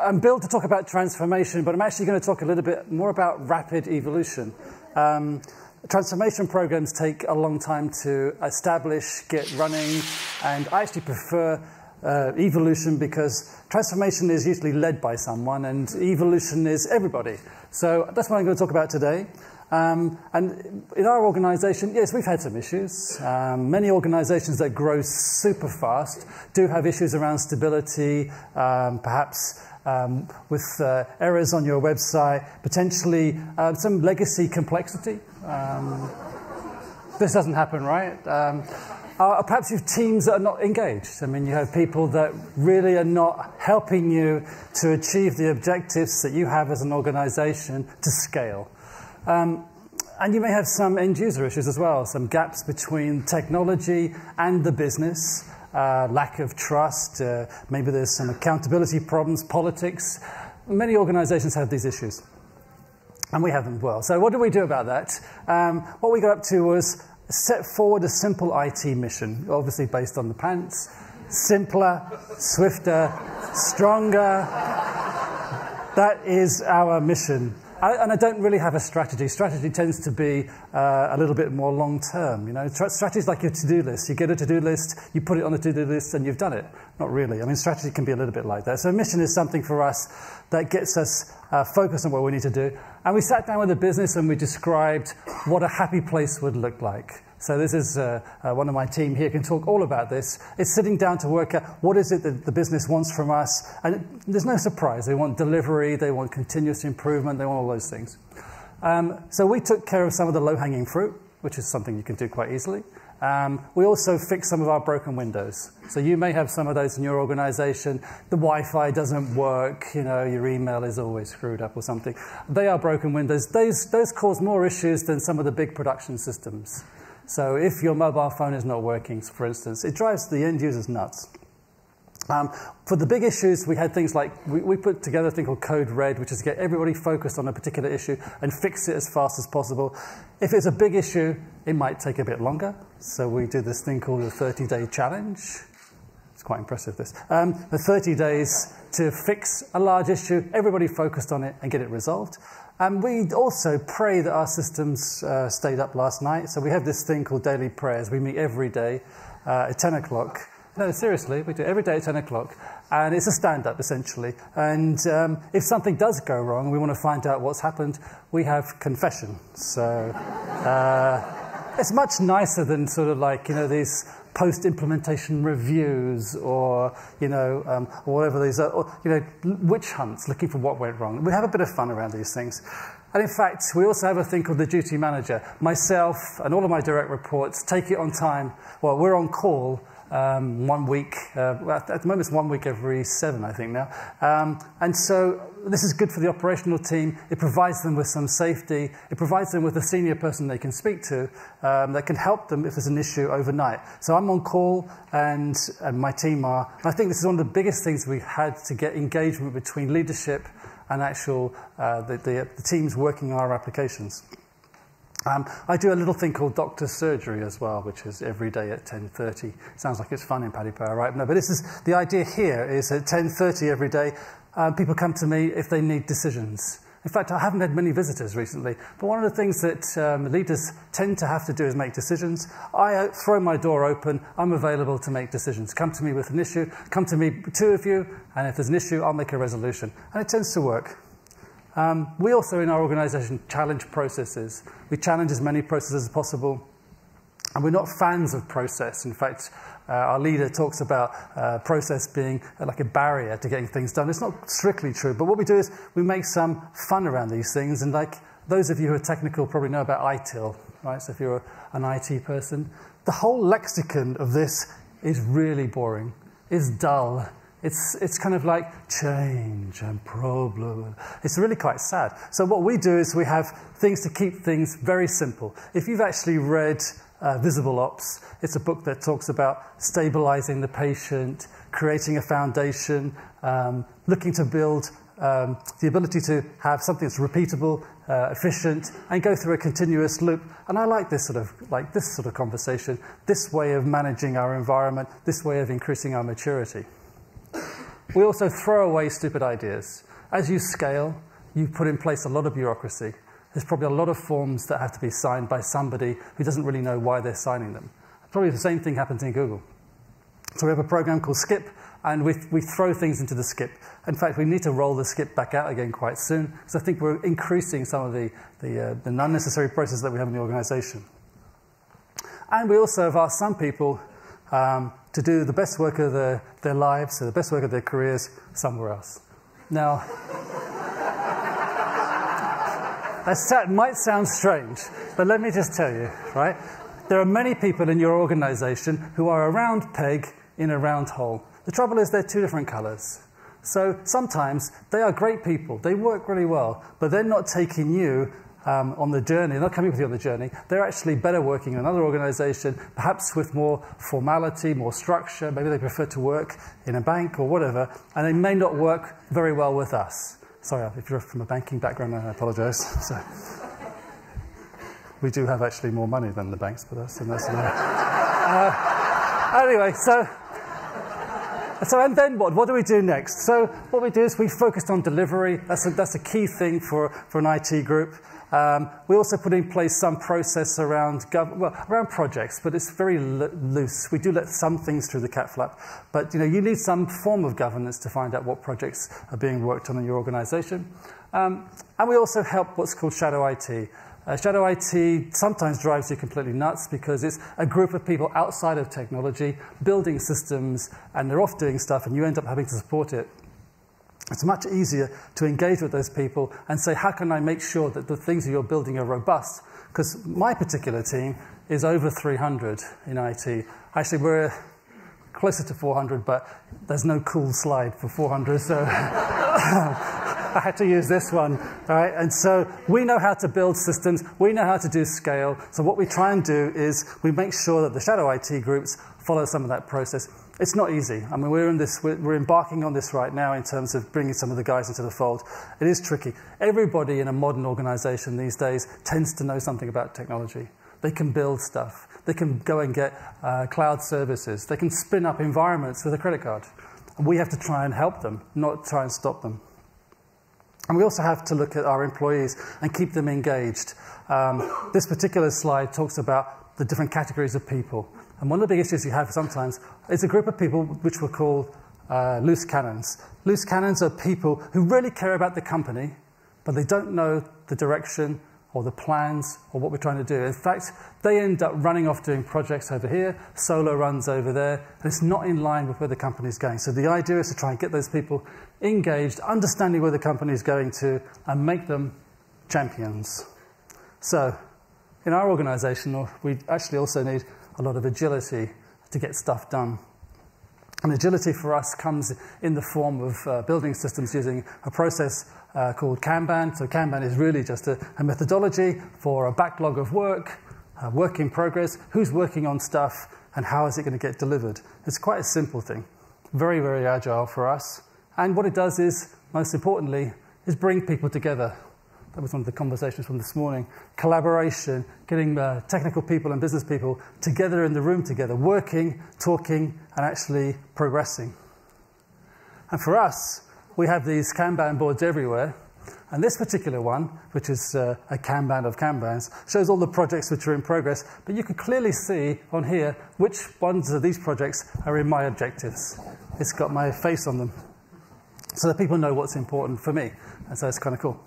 I'm billed to talk about transformation, but I'm actually going to talk a little bit more about rapid evolution. Transformation programs take a long time to establish, get running, and I actually prefer evolution because transformation is usually led by someone and evolution is everybody. So that's what I'm going to talk about today. And in our organisation, yes, we've had some issues. Many organisations that grow super fast do have issues around stability, perhaps with errors on your website, potentially some legacy complexity. This doesn't happen, right? Perhaps you have teams that are not engaged. I mean, you have people that really are not helping you to achieve the objectives that you have as an organisation to scale. And you may have some end-user issues as well, some gaps between technology and the business, lack of trust, maybe there's some accountability problems, politics. Many organisations have these issues, and we have them as well. So what do we do about that? What we got up to was set forward a simple IT mission, obviously based on the pants. Simpler, swifter, stronger. That is our mission. And I don't really have a strategy. Strategy tends to be a little bit more long-term. You know, strategy is like your to-do list. You get a to-do list, you put it on the to-do list, and you've done it. Not really. I mean, strategy can be a little bit like that. So mission is something for us that gets us focused on what we need to do. And we sat down with the business and we described what a happy place would look like. So this is one of my team here can talk all about this. It's sitting down to work out what is it that the business wants from us. And there's no surprise. They want delivery, they want continuous improvement, they want all those things. So we took care of some of the low-hanging fruit, which is something you can do quite easily. We also fixed some of our broken windows. So you may have some of those in your organization. The Wi-Fi doesn't work, you know, your email is always screwed up or something. They are broken windows. Those cause more issues than some of the big production systems. So if your mobile phone is not working, for instance, it drives the end users nuts. For the big issues, we had things like, we put together a thing called Code Red, which is to get everybody focused on a particular issue and fix it as fast as possible. If it's a big issue, it might take a bit longer. So we did this thing called the 30-day challenge. It's quite impressive, this. The 30 days to fix a large issue, everybody focused on it and get it resolved. And we also pray that our systems stayed up last night. So we have this thing called daily prayers. We meet every day at 10 o'clock. No, seriously, we do it every day at 10 o'clock. And it's a stand-up, essentially. And if something does go wrong and we want to find out what's happened, we have confession. So it's much nicer than sort of like, you know, these post-implementation reviews or, you know, or whatever these are, or, you know, witch hunts looking for what went wrong. We have a bit of fun around these things. And in fact, we also have a thing called the duty manager. Myself and all of my direct reports take it on time. Well, we're on call 1 week. Well, at the moment, it's 1 week every 7, I think now. And so this is good for the operational team. It provides them with some safety. It provides them with a senior person they can speak to that can help them if there's an issue overnight. So I'm on call, and my team are. And I think this is one of the biggest things we've had to get engagement between leadership and actual the teams working on our applications. I do a little thing called doctor's surgery as well, which is every day at 10:30. Sounds like it's fun in Paddy Power, right? No, but this is the idea here is at 10:30 every day, people come to me if they need decisions. In fact, I haven't had many visitors recently, but one of the things that leaders tend to have to do is make decisions. I throw my door open. I'm available to make decisions. Come to me with an issue. Come to me, 2 of you, and if there's an issue, I'll make a resolution. And it tends to work. We also, in our organisation, challenge processes. We challenge as many processes as possible. And we're not fans of process. In fact, our leader talks about process being like a barrier to getting things done. It's not strictly true. But what we do is we make some fun around these things. And like those of you who are technical probably know about ITIL, right? So if you're an IT person, the whole lexicon of this is really boring. It's dull. It's kind of like change and problem. It's really quite sad. So what we do is we have things to keep things very simple. If you've actually read Visible Ops, it's a book that talks about stabilizing the patient, creating a foundation, looking to build the ability to have something that's repeatable, efficient, and go through a continuous loop. And I like this sort of conversation, this way of managing our environment, this way of increasing our maturity. We also throw away stupid ideas. As you scale, you put in place a lot of bureaucracy. There's probably a lot of forms that have to be signed by somebody who doesn't really know why they're signing them. Probably the same thing happens in Google. So we have a program called Skip, and we throw things into the Skip. In fact, we need to roll the Skip back out again quite soon, because I think we're increasing some of the unnecessary processes that we have in the organization. And we also have asked some people to do the best work of their lives, so the best work of their careers, somewhere else. Now, that might sound strange, but let me just tell you, right? There are many people in your organization who are a round peg in a round hole. The trouble is they're two different colors. So sometimes they are great people. They work really well, but they're not taking you on the journey. They're not coming with you on the journey. They're actually better working in another organization, perhaps with more formality, more structure. Maybe they prefer to work in a bank or whatever, and they may not work very well with us. Sorry, if you're from a banking background, I apologize. So, we do have actually more money than the banks, but that's anyway, so and then what? What do we do next? So what we do is we focused on delivery. That's a key thing for an IT group. We also put in place some process around projects, but it's very loose. We do let some things through the cat flap, but you need some form of governance to find out what projects are being worked on in your organization. And we also help what's called shadow IT. Shadow IT sometimes drives you completely nuts because it's a group of people outside of technology building systems, and they're off doing stuff, and you end up having to support it. It's much easier to engage with those people and say, how can I make sure that the things that you're building are robust? Because my particular team is over 300 in IT. Actually, we're closer to 400, but there's no cool slide for 400, so I had to use this one, right? And so we know how to build systems. We know how to do scale. So what we try and do is we make sure that the shadow IT groups follow some of that process. It's not easy. I mean, we're embarking on this right now in terms of bringing some of the guys into the fold. It is tricky. Everybody in a modern organization these days tends to know something about technology. They can build stuff. They can go and get cloud services. They can spin up environments with a credit card. And we have to try and help them, not try and stop them. And we also have to look at our employees and keep them engaged. This particular slide talks about the different categories of people. And one of the big issues you have sometimes is a group of people which were called loose cannons. Loose cannons are people who really care about the company, but they don't know the direction or the plans or what we're trying to do. In fact, they end up running off doing projects over here, solo runs over there, and it's not in line with where the company's going. So the idea is to try and get those people engaged, understanding where the company's going to, and make them champions. So in our organization, we actually also need a lot of agility to get stuff done. And agility for us comes in the form of building systems using a process called Kanban. So Kanban is really just a methodology for a backlog of work, work in progress, who's working on stuff, and how is it going to get delivered. It's quite a simple thing, very, very agile for us. And what it does is, most importantly, is bring people together. That was one of the conversations from this morning. Collaboration, getting technical people and business people together in the room together, working, talking, and actually progressing. And for us, we have these Kanban boards everywhere. And this particular one, which is a Kanban of Kanbans, shows all the projects which are in progress. But you can clearly see on here which ones of these projects are in my objectives. It's got my face on them, so that people know what's important for me. And so it's kind of cool.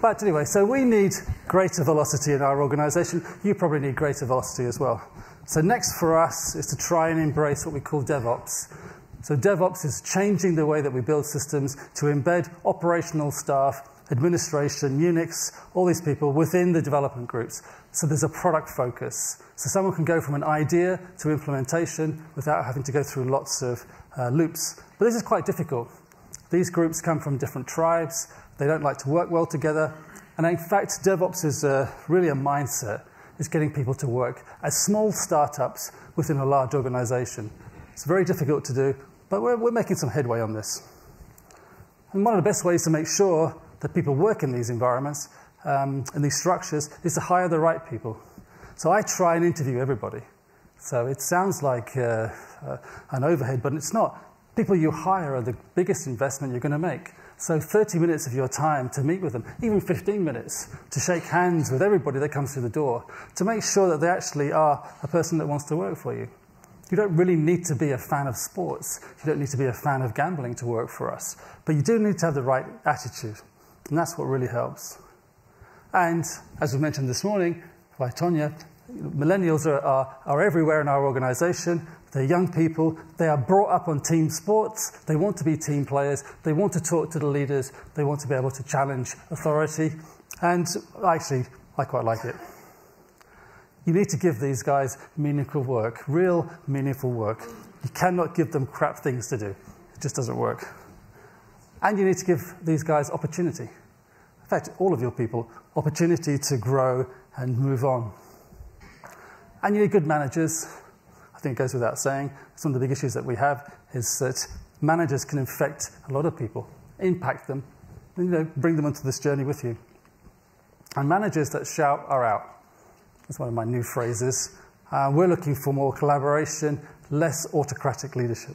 But anyway, so we need greater velocity in our organization. You probably need greater velocity as well. So next for us is to try and embrace what we call Devops. So Devops is changing the way that we build systems to embed operational staff, administration, Unix, all these people within the development groups. So there's a product focus. So someone can go from an idea to implementation without having to go through lots of loops. But this is quite difficult. These groups come from different tribes. They don't like to work well together. And in fact, DevOps is really a mindset. It's getting people to work as small startups within a large organization. It's very difficult to do, but we're making some headway on this. And one of the best ways to make sure that people work in these environments, in these structures, is to hire the right people. So I try and interview everybody. So it sounds like an overhead, but it's not. People you hire are the biggest investment you're going to make. So 30 minutes of your time to meet with them, even 15 minutes, to shake hands with everybody that comes through the door, to make sure that they actually are a person that wants to work for you. You don't really need to be a fan of sports. You don't need to be a fan of gambling to work for us. But you do need to have the right attitude. And that's what really helps. And as we mentioned this morning by Tonya, millennials are everywhere in our organization. They're young people. They are brought up on team sports. They want to be team players. They want to talk to the leaders. They want to be able to challenge authority. And actually, I quite like it. You need to give these guys meaningful work, real meaningful work. You cannot give them crap things to do. It just doesn't work. And you need to give these guys opportunity. In fact, all of your people, opportunity to grow and move on. And you need good managers. I think it goes without saying. Some of the big issues that we have is that managers can infect a lot of people, impact them, and, bring them onto this journey with you. And managers that shout are out. That's one of my new phrases. We're looking for more collaboration, less autocratic leadership.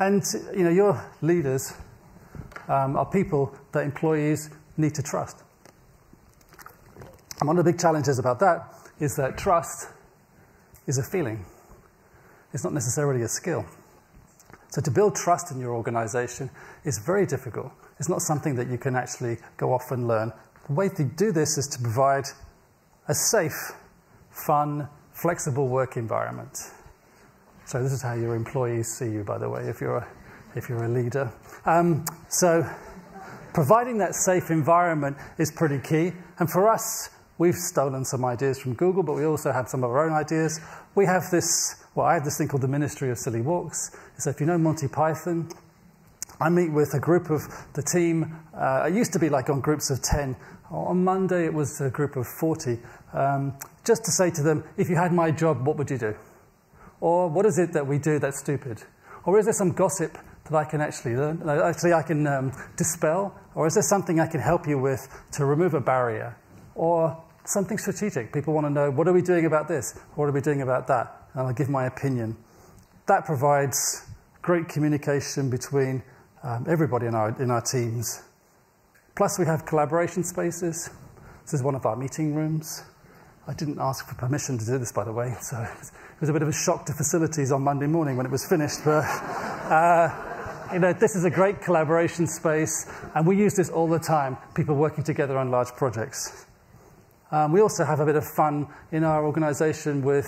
And your leaders are people that employees need to trust. And one of the big challenges about that is that trust is a feeling. It's not necessarily a skill. So to build trust in your organization is very difficult. It's not something that you can actually go off and learn. The way to do this is to provide a safe, fun, flexible work environment. So this is how your employees see you, by the way, if you're a leader. So providing that safe environment is pretty key. And for us, we've stolen some ideas from Google, but we also have some of our own ideas. We have this, I have this thing called the Ministry of Silly Walks. So if you know Monty Python, I meet with a group of the team. It used to be like on groups of 10. On Monday, it was a group of 40. Just to say to them, if you had my job, what would you do? Or what is it that we do that's stupid? Or is there some gossip that I can actually learn? Actually, I can dispel? Or is there something I can help you with to remove a barrier? Or something strategic. People want to know, what are we doing about this? What are we doing about that? And I'll give my opinion. That provides great communication between everybody in our teams. Plus, we have collaboration spaces. This is one of our meeting rooms. I didn't ask for permission to do this, by the way, so it was a bit of a shock to facilities on Monday morning when it was finished. But this is a great collaboration space, and we use this all the time, people working together on large projects. We also have a bit of fun in our organization with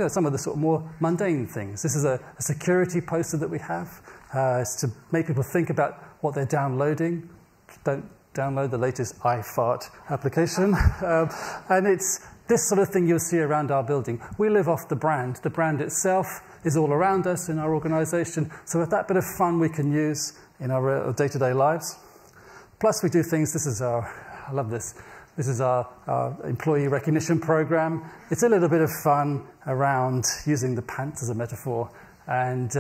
some of the sort of more mundane things. This is a security poster that we have. It's to make people think about what they're downloading. Don't download the latest iFart application. And it's this sort of thing you'll see around our building. We live off the brand. The brand itself is all around us in our organization. So with that bit of fun we can use in our day-to-day lives. Plus we do things, I love this. This is our employee recognition program. It's a little bit of fun around using the pants as a metaphor. And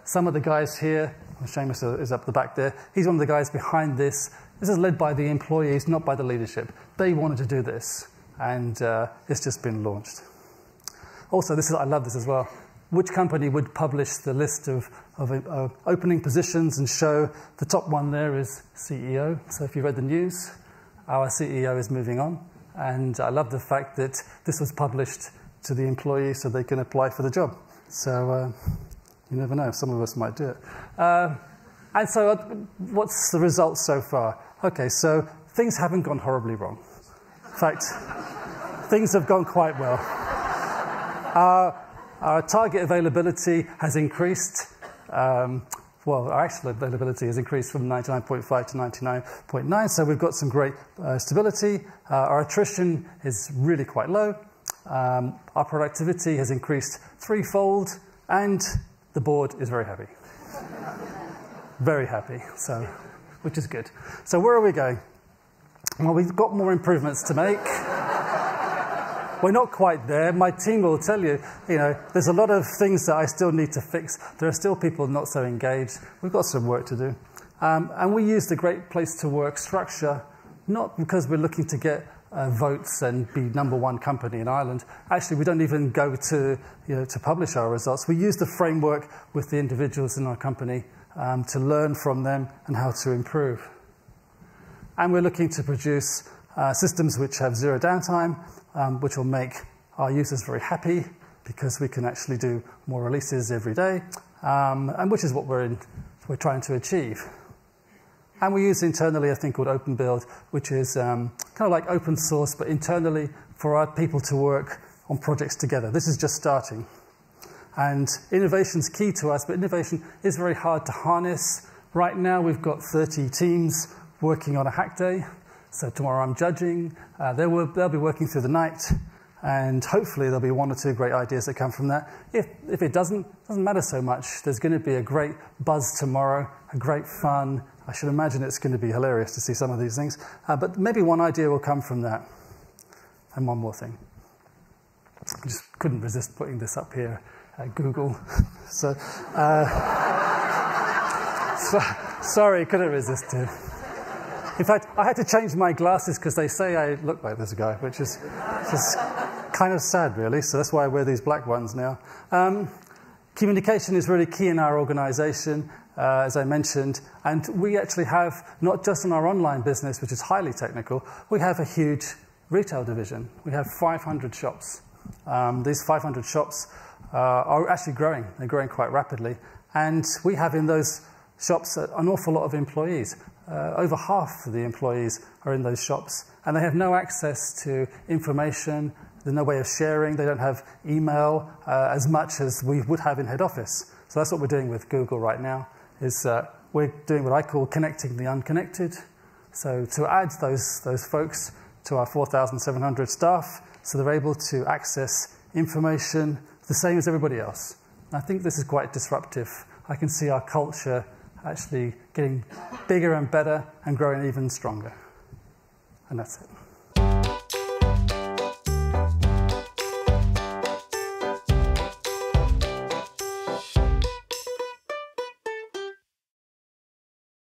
some of the guys here, Seamus is up the back there, he's one of the guys behind this. This is led by the employees, not by the leadership. They wanted to do this, and it's just been launched. Also, I love this as well. Which company would publish the list of opening positions and show the top one there is CEO? So if you read the news, our CEO is moving on. And I love the fact that this was published to the employees so they can apply for the job. So you never know, some of us might do it. And so what's the results so far? Okay, so things haven't gone horribly wrong. In fact, things have gone quite well. Our target availability has increased. Our actual availability has increased from 99.5 to 99.9, so we've got some great stability. Our attrition is really quite low. Our productivity has increased threefold, and the board is very happy. Very happy, which is good. So where are we going? Well, we've got more improvements to make. We're not quite there. My team will tell you, there's a lot of things that I still need to fix. There are still people not so engaged. We've got some work to do. And we use the Great Place to Work structure, not because we're looking to get votes and be #1 company in Ireland. Actually, we don't even go to, to publish our results. We use the framework with the individuals in our company to learn from them and how to improve. And we're looking to produce systems which have zero downtime, which will make our users very happy because we can actually do more releases every day, and which is what we're trying to achieve. And we use internally a thing called Open Build, which is kind of like open source, but internally for our people to work on projects together. This is just starting. And innovation's key to us, but innovation is very hard to harness. Right now we've got 30 teams working on a hack day. So tomorrow I'm judging. They'll be working through the night. And hopefully there'll be 1 or 2 great ideas that come from that. If it doesn't matter so much. There's going to be a great buzz tomorrow, a great fun. I should imagine it's going to be hilarious to see some of these things. But maybe one idea will come from that. And one more thing. I just couldn't resist putting this up here at Google. Sorry, couldn't resist it. In fact, I had to change my glasses because they say I look like this guy, which is just kind of sad, really. So that's why I wear these black ones now. Communication is really key in our organization, as I mentioned. And we actually have, not just in our online business, which is highly technical, we have a huge retail division. We have 500 shops. These 500 shops are actually growing. They're growing quite rapidly. And we have in those shops an awful lot of employees. Over half of the employees are in those shops, and they have no access to information. There's no way of sharing. They don't have email as much as we would have in head office. So that's what we're doing with Google right now, is we're doing what I call connecting the unconnected. So to add those folks to our 4,700 staff so they're able to access information the same as everybody else. And I think this is quite disruptive. I can see our culture actually getting bigger and better and growing even stronger. And that's it.